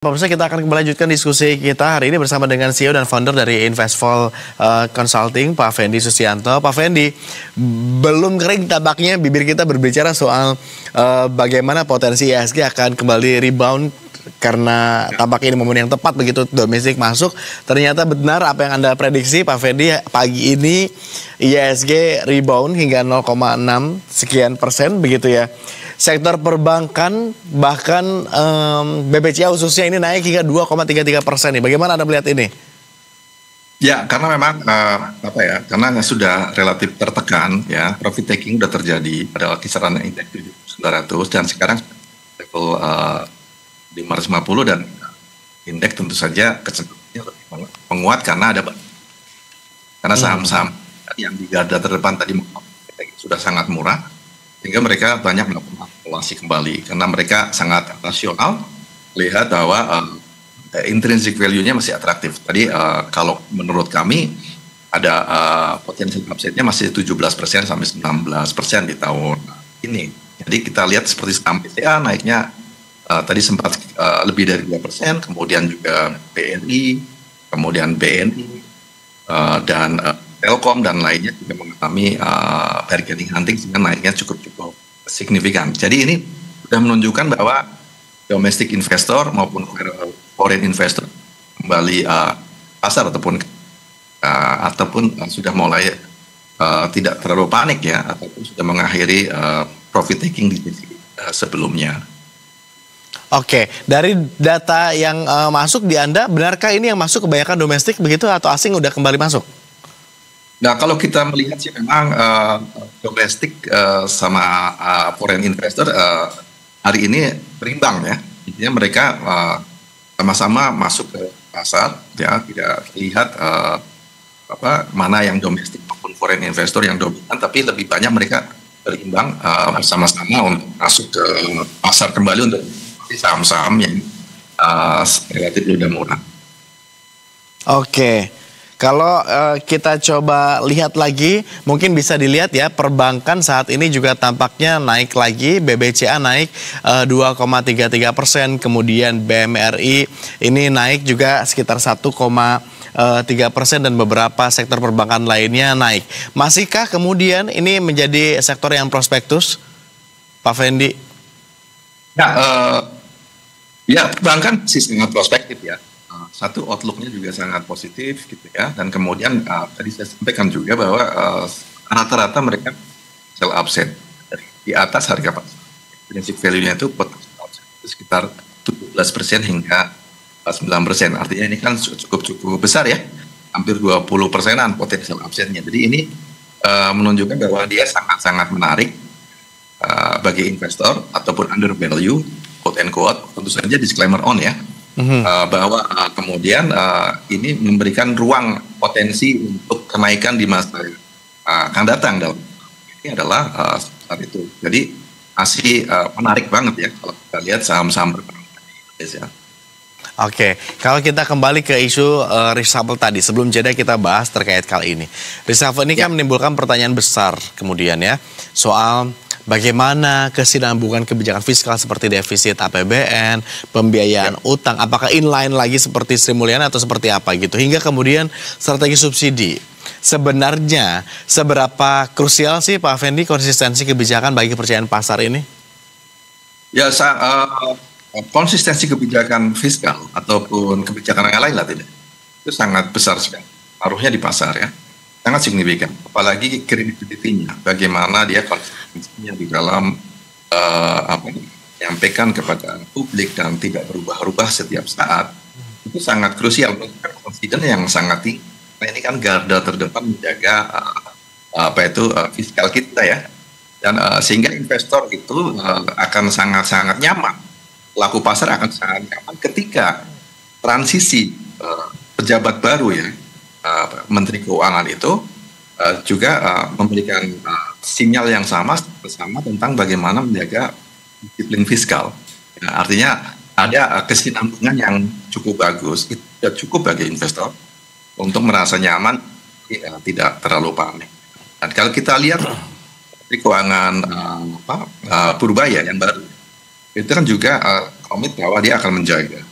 Pemirsa, kita akan melanjutkan diskusi kita hari ini bersama dengan CEO dan founder dari Investvol Consulting, Pak Fendi Susianto. Pak Fendi, belum kering tampaknya bibir kita berbicara soal bagaimana potensi IHSG akan kembali rebound karena tampaknya ini momen yang tepat begitu domestik masuk. Ternyata benar apa yang Anda prediksi, Pak Fendi. Pagi ini IHSG rebound hingga 0,6 sekian persen begitu ya. Sektor perbankan bahkan BBCA khususnya ini naik hingga 2,33% nih. Bagaimana Anda melihat ini? Ya, karena memang karena sudah relatif tertekan ya, profit taking sudah terjadi pada kisaran indeks 700 dan sekarang level 550 dan indeks tentu saja kecenderungannya lebih menguat karena saham-saham yang di garda terdepan tadi sudah sangat murah sehingga mereka banyak melakukan akumulasi kembali karena mereka sangat rasional lihat bahwa intrinsic value-nya masih atraktif. Tadi kalau menurut kami ada potensi upside-nya masih 17% sampai 19% di tahun ini. Jadi kita lihat seperti saham PTA naiknya tadi sempat lebih dari 2%, kemudian juga BNI, kemudian BNI dan Telkom dan lainnya juga mengalami bargaining hunting sehingga naiknya cukup signifikan. Jadi ini sudah menunjukkan bahwa domestic investor maupun foreign investor kembali pasar ataupun sudah mulai tidak terlalu panik ya, ataupun sudah mengakhiri profit taking di sisi sebelumnya. Oke, dari data yang masuk di Anda, benarkah ini yang masuk kebanyakan domestik begitu atau asing udah kembali masuk? Nah, kalau kita melihat sih memang domestik sama foreign investor hari ini berimbang ya. Intinya mereka sama-sama masuk ke pasar ya, tidak lihat mana yang domestik maupun foreign investor yang dominan, tapi lebih banyak mereka berimbang bersama-sama untuk masuk ke pasar kembali untuk saham-saham yang relatif sudah murah. Oke. Kalau kita coba lihat lagi, mungkin bisa dilihat ya, perbankan saat ini juga tampaknya naik lagi. BBCA naik 2,33%, kemudian BMRI ini naik juga sekitar 1,3% dan beberapa sektor perbankan lainnya naik. Masihkah kemudian ini menjadi sektor yang prospektus, Pak Fendi? Ya, perbankan sih sangat prospektif ya. Satu, outlook-nya juga sangat positif gitu ya, dan kemudian tadi saya sampaikan juga bahwa rata-rata mereka sell upside di atas harga pasar. Intrinsic value-nya itu sekitar 17% hingga 9%. Artinya ini kan cukup besar ya, hampir 20%-an potensial upside-nya. Jadi ini menunjukkan bahwa dia sangat-sangat menarik bagi investor ataupun under value, quote and quote, tentu saja disclaimer on ya. Bahwa kemudian ini memberikan ruang potensi untuk kenaikan di masa akan datang. Ini adalah saat itu. Jadi masih menarik banget ya kalau kita lihat saham-saham berperan di Indonesia. Oke, kalau kita kembali ke isu reshuffle tadi, sebelum jeda kita bahas terkait kali ini. Reshuffle ini kan menimbulkan pertanyaan besar kemudian ya, soal bagaimana kesinambungan kebijakan fiskal seperti defisit APBN, pembiayaan utang, apakah inline lagi seperti Sri Mulyani atau seperti apa gitu. Hingga kemudian strategi subsidi. Sebenarnya seberapa krusial sih Pak Fendi konsistensi kebijakan bagi kepercayaan pasar ini? Ya, konsistensi kebijakan fiskal ataupun kebijakan yang lain lah tidak. Itu sangat besar sekali. Taruhnya di pasar ya. Sangat signifikan, apalagi kredibilitinya, bagaimana dia konsistensinya di dalam menyampaikan kepada publik dan tidak berubah-ubah setiap saat, itu sangat krusial. Confidence yang sangat tinggi. Nah, ini kan garda terdepan menjaga fiskal kita ya, dan sehingga investor itu akan sangat-sangat nyaman, pelaku pasar akan sangat nyaman ketika transisi pejabat baru ya. Menteri Keuangan itu juga memberikan sinyal yang sama tentang bagaimana menjaga disiplin fiskal. Ya, artinya ada kesinambungan yang cukup bagus, itu sudah cukup bagi investor untuk merasa nyaman, tidak terlalu panik. Dan kalau kita lihat Menteri Keuangan Purbaya yang baru, itu kan juga komit bahwa dia akan menjaga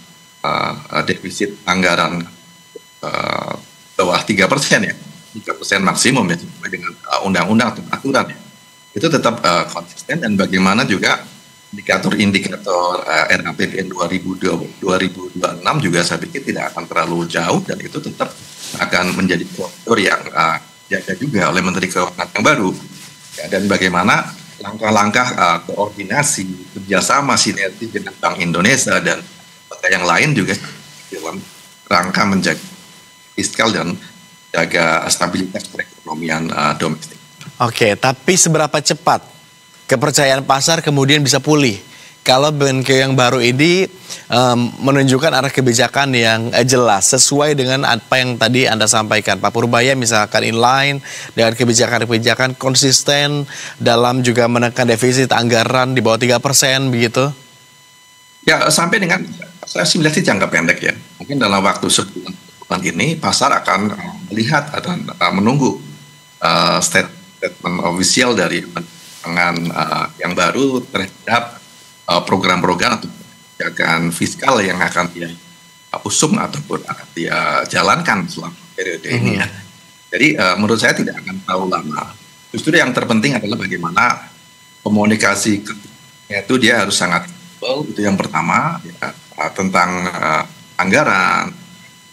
defisit anggaran bawah 3% ya, 3% maksimum ya, sesuai dengan undang-undang atau aturan ya, itu tetap konsisten. Dan bagaimana juga indikator-indikator RAPBN 2026 juga saya pikir tidak akan terlalu jauh, dan itu tetap akan menjadi koridor yang jaga juga oleh Menteri Keuangan yang baru ya. Dan bagaimana langkah-langkah koordinasi, kerjasama, sinergi dengan Bank Indonesia dan yang lain juga dalam rangka menjaga fiskal dan jaga stabilitas perekonomian domestik. Oke, tapi seberapa cepat kepercayaan pasar kemudian bisa pulih kalau BNK yang baru ini menunjukkan arah kebijakan yang jelas sesuai dengan apa yang tadi Anda sampaikan, Pak Purbaya, misalkan inline dengan kebijakan-kebijakan konsisten dalam juga menekan defisit anggaran di bawah 3% begitu? Ya, sampai dengan saya simulasi jangka pendek ya. Mungkin dalam waktu sebulan ini pasar akan melihat dan menunggu statement official dari Keuangan yang baru terhadap program-program atau kebijakan fiskal yang akan dia usung ataupun akan dia jalankan selama periode ini ya. Jadi menurut saya tidak akan terlalu lama. Justru yang terpenting adalah bagaimana komunikasi itu dia harus sangat itu yang pertama ya, tentang anggaran,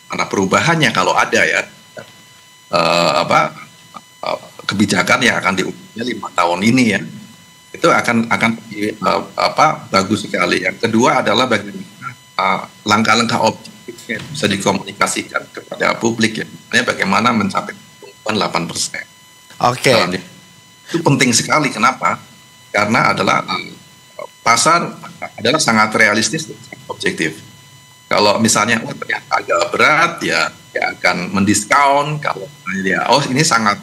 mana perubahannya kalau ada ya, kebijakan yang akan diujinya 5 tahun ini ya, itu akan bagus sekali. Yang kedua adalah bagaimana langkah-langkah objektifnya bisa dikomunikasikan kepada publik ya, misalnya bagaimana mencapai pertumbuhan 8%. Oke. Itu penting sekali. Kenapa? Karena adalah pasar adalah sangat realistis dan sangat objektif. Kalau misalnya ternyata agak berat ya, dia akan mendiskon. Kalau dia ini sangat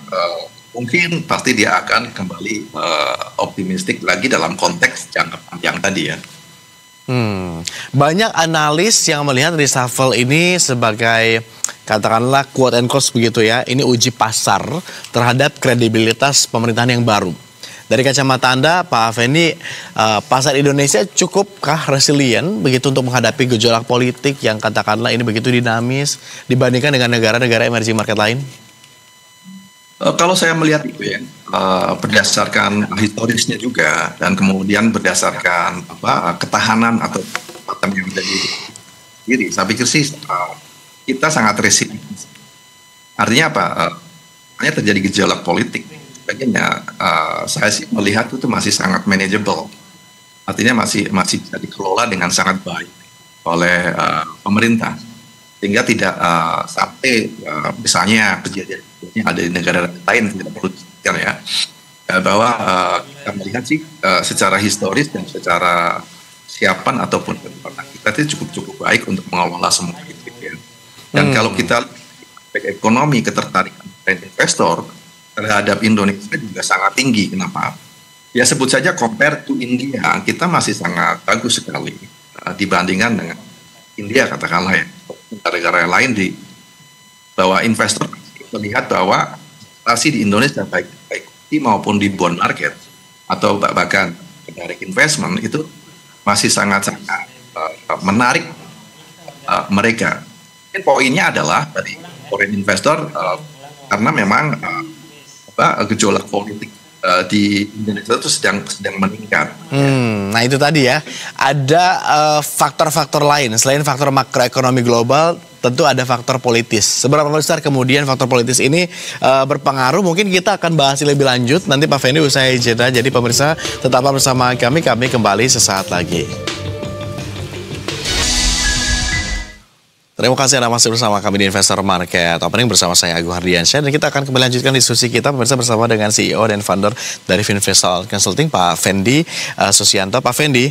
mungkin, pasti dia akan kembali optimistik lagi dalam konteks jangka panjang tadi ya. Banyak analis yang melihat reshuffle ini sebagai katakanlah quote and quote begitu ya, ini uji pasar terhadap kredibilitas pemerintahan yang baru. Dari kacamata Anda, Pak Afendi, pasar Indonesia cukupkah resilient begitu untuk menghadapi gejolak politik yang katakanlah ini begitu dinamis dibandingkan dengan negara-negara emerging market lain? Kalau saya melihat itu ya, berdasarkan historisnya juga dan kemudian berdasarkan ketahanan atau kekuatan yang ada di diri, saya pikir sih kita sangat resilient. Artinya apa? Hanya terjadi gejolak politik. Sebagainya, saya sih melihat itu masih sangat manageable. Artinya masih bisa dikelola dengan sangat baik oleh pemerintah, sehingga tidak sampai misalnya kejadian yang ada di negara lain tidak perlu disebutkan ya, bahwa kita melihat sih secara historis dan secara siapan ataupun kita itu cukup baik untuk mengelola semua itu ya. Dan kalau kita lihat ekonomi, ketertarikan investor terhadap Indonesia juga sangat tinggi. Kenapa? Ya sebut saja compare to India, kita masih sangat bagus sekali dibandingkan dengan India katakanlah ya. Negara-negara lain bahwa investor melihat bahwa investasi di Indonesia baik maupun di bond market atau bahkan direct investment itu masih sangat menarik mereka. Mungkin poinnya adalah dari foreign investor karena memang gejolak politik di Indonesia itu sedang meningkat. Nah itu tadi ya, ada faktor-faktor lain selain faktor makroekonomi global, tentu ada faktor politis. Seberapa besar kemudian faktor politis ini berpengaruh? Mungkin kita akan bahas lebih lanjut nanti Pak Fendi usai jeda. Jadi pemirsa tetaplah bersama kami kembali sesaat lagi. Terima kasih Anda masih bersama kami di Investor Market Opening bersama saya Agung Hardiansyah, dan kita akan kembali lanjutkan diskusi kita pemirsa bersama dengan CEO dan founder dari Finvestal Consulting, Pak Fendi Susianto. Pak Fendi,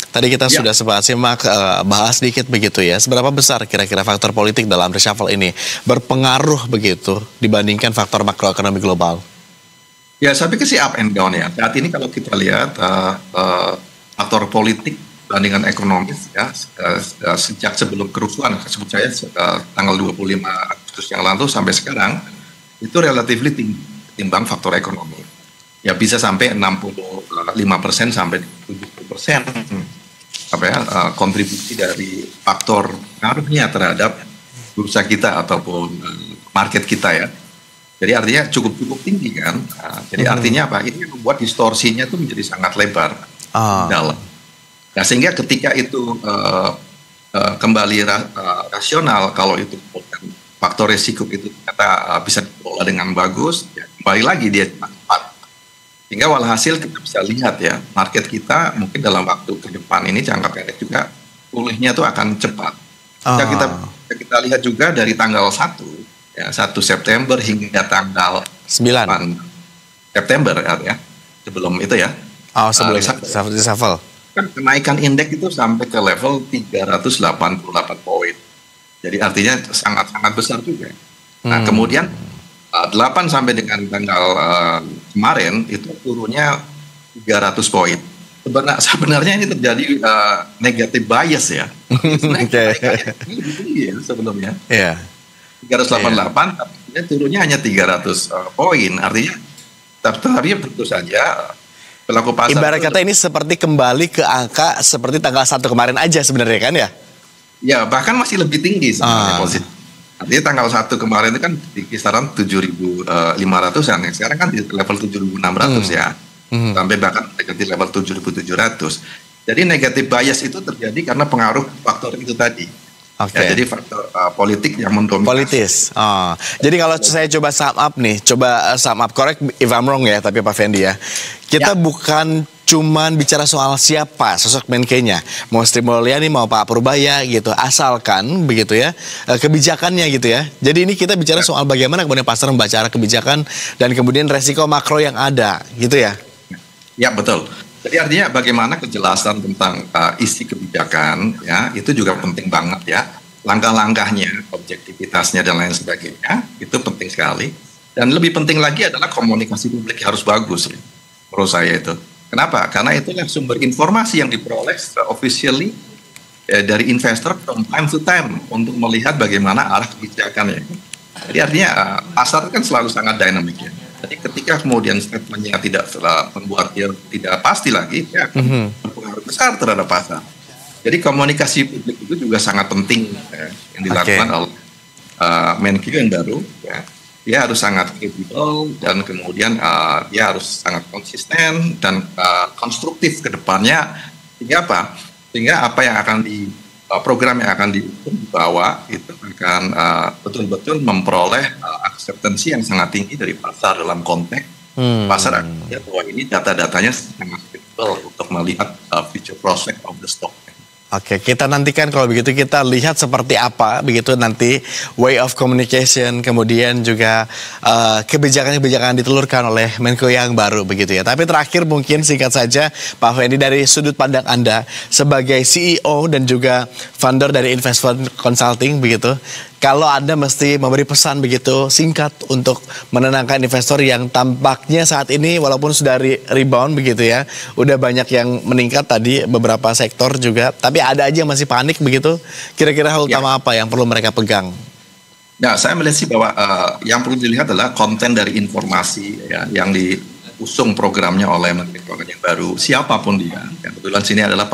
tadi kita sudah sempat simak bahas sedikit begitu ya, seberapa besar kira-kira faktor politik dalam reshuffle ini berpengaruh begitu dibandingkan faktor makroekonomi global? Ya saya pikir sih up and down ya. Saat ini kalau kita lihat faktor politik bandingan ekonomis ya, sejak sebelum kerusuhan sebut saya tanggal 25 Agustus yang lalu sampai sekarang itu relatif tinggi ketimbang faktor ekonomi. Ya bisa sampai 65% sampai 70% kontribusi dari faktor pengaruhnya terhadap bursa kita ataupun market kita ya. Jadi artinya cukup tinggi kan. Jadi artinya apa? Ini membuat distorsinya itu menjadi sangat lebar dalam. Nah sehingga ketika itu kembali rasional, kalau itu faktor risiko itu ternyata bisa dikelola dengan bagus, ya, kembali lagi dia cepat. Sehingga walhasil kita bisa lihat ya, market kita mungkin dalam waktu ke depan ini jangka pendek juga pulihnya itu akan cepat. Kita lihat juga dari tanggal 1 September hingga tanggal 9 September ya, sebelum itu ya. Sebelum reshuffle. Kan kenaikan indeks itu sampai ke level 388 poin. Jadi artinya sangat-sangat besar juga. Nah, kemudian 8 sampai dengan tanggal kemarin itu turunnya 300 poin. Sebenarnya ini terjadi negative bias ya. Sebelumnya. 388 tapi turunnya hanya 300 poin. Artinya tapi tentu saja pelaku pasar ibarat kata ini seperti kembali ke angka seperti tanggal 1 kemarin aja sebenarnya kan ya? Ya, bahkan masih lebih tinggi sebenarnya posisi. Artinya tanggal 1 kemarin itu kan di kisaran 7.500-an. Sekarang kan di level 7.600 ya. Sampai bahkan di level 7.700. Jadi negative bias itu terjadi karena pengaruh faktor itu tadi. Ya, jadi faktor politik yang mendominasi. Politis. Jadi kalau saya coba sum up, correct if I'm wrong ya, tapi Pak Fendi ya. Kita bukan cuman bicara soal siapa sosok Menkenya, mau Sri Mulyani mau Pak Purbaya gitu, asalkan begitu ya kebijakannya gitu ya. Jadi ini kita bicara soal bagaimana kemudian pasar membaca arah kebijakan dan kemudian resiko makro yang ada gitu ya. Ya betul. Jadi artinya bagaimana kejelasan tentang isi kebijakan ya itu juga penting banget ya. Langkah-langkahnya, objektivitasnya dan lain sebagainya itu penting sekali. Dan lebih penting lagi adalah komunikasi publik harus bagus ya, menurut saya itu. Kenapa? Karena itulah sumber informasi yang diperoleh officially dari investor from time to time untuk melihat bagaimana arah kebijakannya. Jadi artinya pasar kan selalu sangat dinamis ya. Jadi ketika kemudian statementnya tidak membuat dia tidak pasti lagi, ya akan berpengaruh besar terhadap pasar. Jadi komunikasi publik itu juga sangat penting ya, yang dilakukan oleh Menkyu yang baru. Ya. Dia harus sangat kredibel dan kemudian dia harus sangat konsisten dan konstruktif ke depannya. Sehingga apa? Sehingga apa yang akan program yang akan dibawa itu akan betul-betul memperoleh akseptansi yang sangat tinggi dari pasar dalam konteks pasar ya, bahwa ini data-datanya sangat kredibel untuk melihat future prospect of the stock. Oke, kita nantikan kalau begitu kita lihat seperti apa begitu nanti way of communication kemudian juga kebijakan-kebijakan ditelurkan oleh Menko yang baru begitu ya. Tapi terakhir mungkin singkat saja Pak Fendi dari sudut pandang Anda sebagai CEO dan juga founder dari Investful Consulting begitu. Kalau Anda mesti memberi pesan begitu singkat untuk menenangkan investor yang tampaknya saat ini walaupun sudah rebound begitu ya, udah banyak yang meningkat tadi beberapa sektor juga, tapi ada aja yang masih panik begitu. Kira-kira hal utama apa yang perlu mereka pegang? Nah, saya melihat sih bahwa yang perlu dilihat adalah konten dari informasi ya, yang diusung programnya oleh Menteri Keuangan yang baru, siapapun dia. Ya, kebetulan sini adalah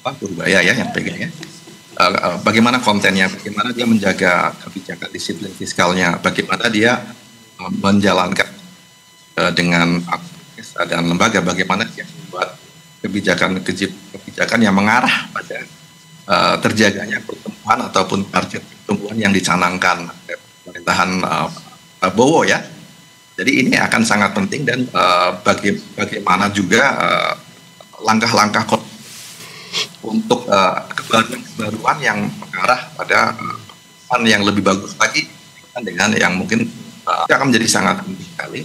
Pak Purbaya ya yang pegangnya. Bagaimana kontennya, bagaimana dia menjaga kebijakan disiplin fiskalnya, bagaimana dia menjalankan dengan dan lembaga, bagaimana dia membuat kebijakan yang mengarah pada terjaganya pertumbuhan ataupun target pertumbuhan yang dicanangkan pemerintahan Prabowo ya. Jadi ini akan sangat penting dan bagaimana juga langkah-langkah untuk kebaruan yang mengarah pada yang lebih bagus lagi dengan yang mungkin akan menjadi sangat penting sekali.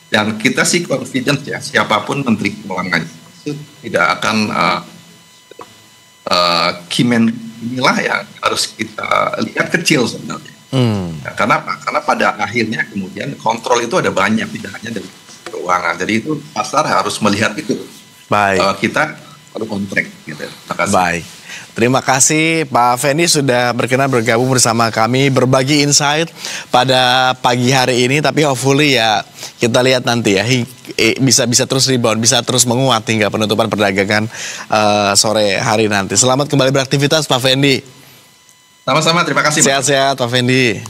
Dan kita sih confident ya, siapapun Menteri Keuangan itu tidak akan kimen inilah yang harus kita lihat kecil sebenarnya. Ya, karena pada akhirnya kemudian kontrol itu ada banyak, tidak hanya dari keuangan. Jadi itu pasar harus melihat itu. Baik. Kita perlu kontrak gitu. Terima kasih. Baik. Terima kasih Pak Fendi sudah berkenan bergabung bersama kami berbagi insight pada pagi hari ini, tapi hopefully ya kita lihat nanti ya bisa terus rebound, bisa terus menguat hingga penutupan perdagangan sore hari nanti. Selamat kembali beraktivitas Pak Fendi. Sama-sama, terima kasih. Sehat-sehat Pak Fendi.